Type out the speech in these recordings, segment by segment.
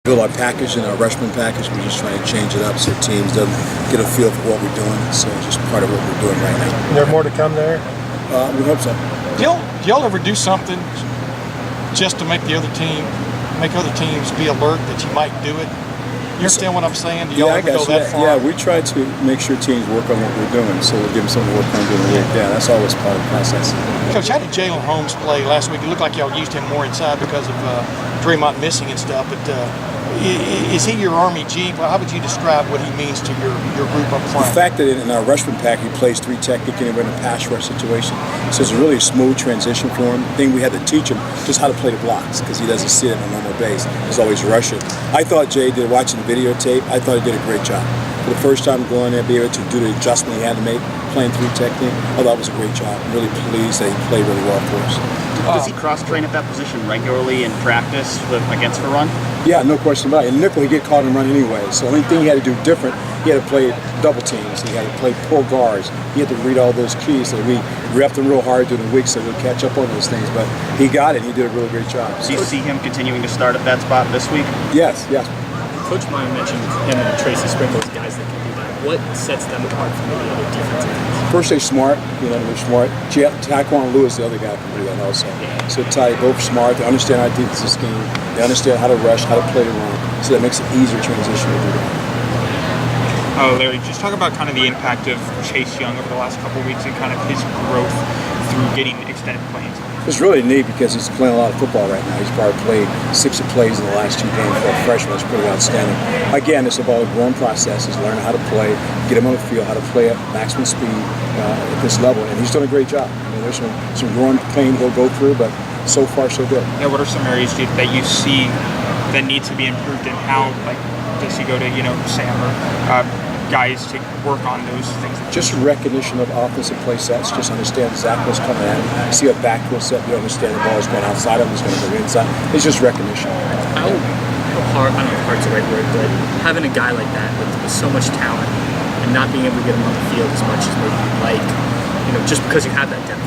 Build our package and our freshman package. We're just trying to change it up so teams doesn't get a feel for what we're doing. So it's just part of what we're doing right now. Is there more to come there? We hope so. Do y'all ever do something just to make other teams be alert that you might do it? You understand what I'm saying? Do y'all ever go that far? Yeah, we try to make sure teams work on what we're doing, so we'll give them something to work on during the week. Yeah, that's always part of the process. Coach, how did Jalen Holmes play last week? It looked like y'all used him more inside because of Dre'Mont missing and stuff, but is he your Army G? Well, how would you describe what he means to your group up front? The fact that in our freshman pack he plays 3 technique and we're in a pass rush situation, so it's a really smooth transition for him. The thing we had to teach him just how to play the blocks because he doesn't see it on a normal base. He's always rushing. I thought Jay did, watching the videotape, I thought he did a great job. For the first time going there, be able to do the adjustment he had to make, playing 3 technique, I thought it was a great job. I'm really pleased that he played really well for us. Does he cross-train at that position regularly in practice against the run? Yeah, no question about it. In nickel, he get caught and run anyway. So the only thing he had to do different, he had to play double teams. He had to play pull guards. He had to read all those keys. So we repped him real hard during the week so we'll catch up on those things. But he got it. He did a really great job. Do you see him continuing to start at that spot this week? Yes, yes. Coach Meyer mentioned him and Tracy Sprinkle as guys that can do that. What sets them apart from the other defensive guys? First, they're smart. They're smart. Taquan Lewis, the other guy, can do that also. So Ty, both smart. They understand our defensive scheme. They understand how to rush, how to play the run. So that makes it easier transition to do that. Larry, just talk about kind of the impact of Chase Young over the last couple of weeks and kind of his growth through getting extended playing time. It's really neat because he's playing a lot of football right now. He's probably played 60 plays in the last 2 games for a freshman. That's pretty outstanding. Again, it's about a growing process. He's learning how to play, get him on the field, how to play at maximum speed at this level, and he's done a great job. There's some growing pain he'll go through, but so far so good. Yeah, what are some areas that you see that need to be improved, and how does he go to Sam or guys to work on those things? Just recognition of offensive play sets. Just understand exactly what's coming at him. See a backfield set, you understand the ball is going outside of him, it's going to go inside. It's just recognition. How hard, I don't know if hard's the right word, but having a guy like that with so much talent and not being able to get him on the field as much as maybe you'd like, just because you have that depth.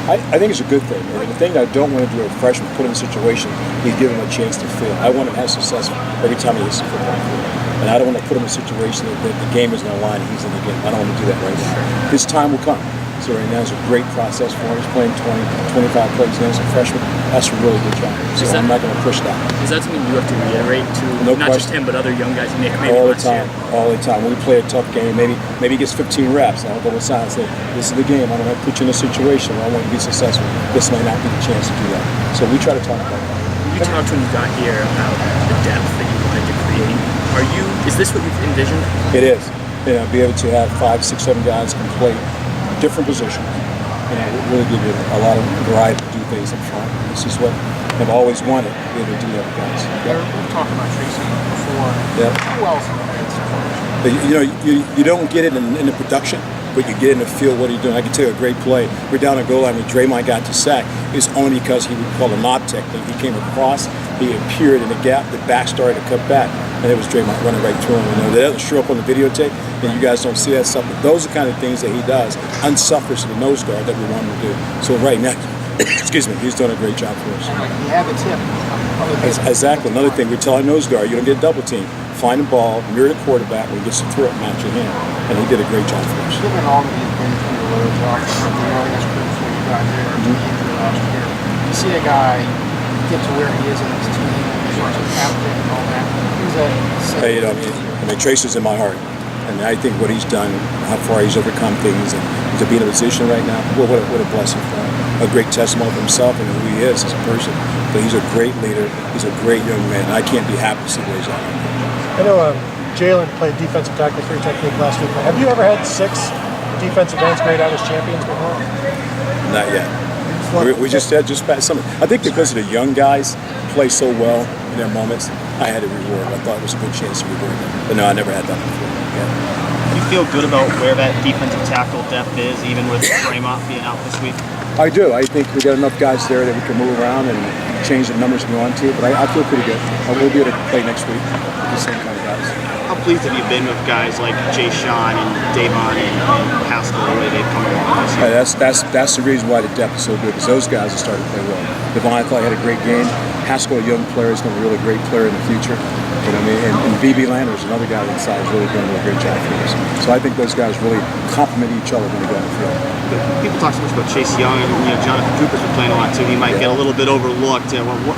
I think it's a good thing. And the thing I don't want to do with a freshman, put him in a situation, he's given him a chance to fail. I want him to have success every time he hits the football field. And I don't want to put him in a situation that the game is going to line and he's in the game. I don't want to do that right now. His time will come. So right now it's a great process for him. He's playing 20, 25 plays now as a freshman. That's a really good job. So I'm not going to push that. Is that something you have to reiterate to not just him but other young guys? Maybe all the time. All the time. When we play a tough game, maybe he gets 15 reps. I'll go inside and say, this is the game. I don't want to put you in a situation where I want you to be successful. This may not be the chance to do that. So we try to talk about that. You talked when you got here about the depth that you wanted to create. Is this what you've envisioned? It is. Be able to have 5, 6, 7 guys can play different positions. Really give you a lot of variety to do things up front. This is what I've always wanted, to be able to do that with guys. We've talked about Tracy before. Yeah. Who else You don't get it in the production, but you get in the field what he's doing. I can tell you a great play. We're down the goal line when Dre'Mont got to sack. It's only because he would call a knob technique. He came across, he appeared in the gap, the back started to cut back, and it was Dre'Mont running right through him. That doesn't show up on the videotape, and you guys don't see that stuff. But those are the kind of things that he does, unselfish to the nose guard that we want him to do. So right now, excuse me, he's done a great job for us. You have a tip. Exactly. Another thing, we're telling nose guard, you don't get a double team. Find the ball, mirror the quarterback when he gets to throw it, match your hand. And he did a great job for us. Given all that he's been through the road job, that's good before you got there, injury last year. You see a guy get to where he is in his team, sort of captain and all that. Tracy's in my heart. And I think what he's done, how far he's overcome things, and to be in a position right now, well, what a blessing for him. A great testimony of himself and who he is as a person. But he's a great leader. He's a great young man. I can't be happy to see where he's at. I know Jalen played defensive tackle 3 technique last week. Have you ever had 6 defensive ends grade out as champions before? Not yet. We just had something. I think because the young guys play so well in their moments, I had to reward. I thought it was a good chance to reward them. But no, I never had that before. Yeah. Do you feel good about where that defensive tackle depth is, even with Dre'Mont being out this week? I do. I think we got enough guys there that we can move around and change the numbers if we want to. But I feel pretty good. We'll be able to play next week with the same kind of guys. How pleased have you been with guys like Jay Sean and Davon and Haskell, the way they've come along this year? That's the reason why the depth is so good, because those guys are starting to play well. Devon, I thought he had a great game. Haskell, a young player, is going to be a really great player in the future. You know what I mean? And BB Landers, another guy inside, is really doing a great job for us. So I think those guys really complement each other when they go on the field. People talk so much about Chase Young, and Jonathan Cooper's been playing a lot too. He might get a little bit overlooked.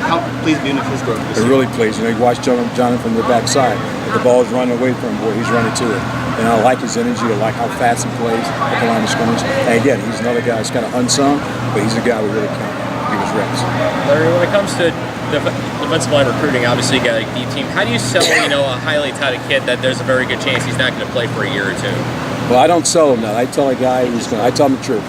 How pleased have you been with his growth this They're year? really pleased. You know, you watch Jonathan from the backside. If the ball is running away from him, boy, he's running to it. And I like his energy. I like how fast he plays at the line of scrimmage. And again, he's another guy that's kind of unsung, but he's a guy we really count on. Give us reps. Larry, when it comes to defensive line recruiting, obviously you got a deep team. How do you sell, a highly touted kid that there's a very good chance he's not going to play for a year or two? Well, I don't sell him that. I tell a guy who's going to, I tell him the truth.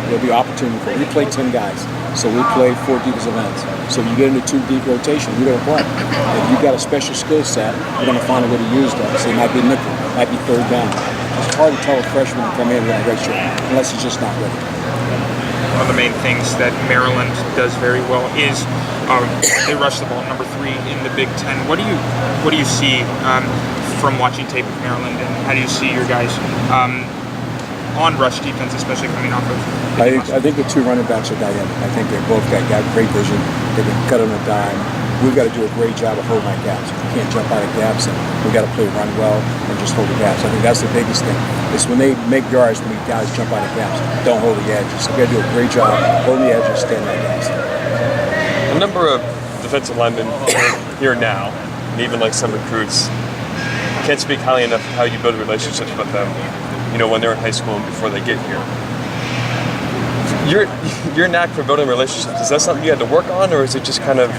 There'll be opportunity for him. We play 10 guys, so we play 4 defensive ends. So you get into 2 deep rotation, you don't play. If you've got a special skill set, you're going to find a way to use that. So it might be nickel, it might be third down. It's hard to tell a freshman to come in with a red shirt unless he's just not ready. One of the main things that Maryland does very well is they rush the ball, number 3 in the Big Ten. What do you see from watching tape of Maryland, and how do you see your guys on rush defense, especially coming off of? I think the 2 running backs are dynamic. I think they both got great vision. They can cut on a dime. We've got to do a great job of holding our gaps. We can't jump out of gaps, and we've got to play run well and just hold the gaps. I think that's the biggest thing. It's when they make yards, when we guys jump out of gaps, don't hold the edges. So we've got to do a great job holding the edges, standing on gaps. A number of defensive linemen here now, and even like some recruits, can't speak highly enough how you build relationships with them, when they're in high school and before they get here. Your knack for building relationships, is that something you had to work on, or is it just kind of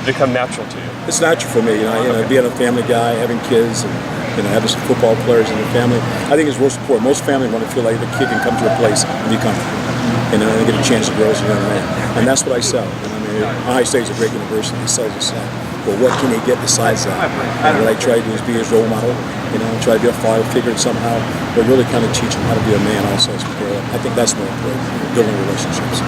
become natural to you? It's natural for me, being a family guy, having kids, and having some football players in the family. I think it's real support. Most families want to feel like the kid can come to a place and be comfortable, and get a chance to grow as a young man. And that's what I sell. Ohio State's a great university. It sells itself. But what can they get besides that? And what I try to do is be his role model, try to be a father figure somehow, but really kind of teach him how to be a man also as we grow up. I think that's more important, building relationships.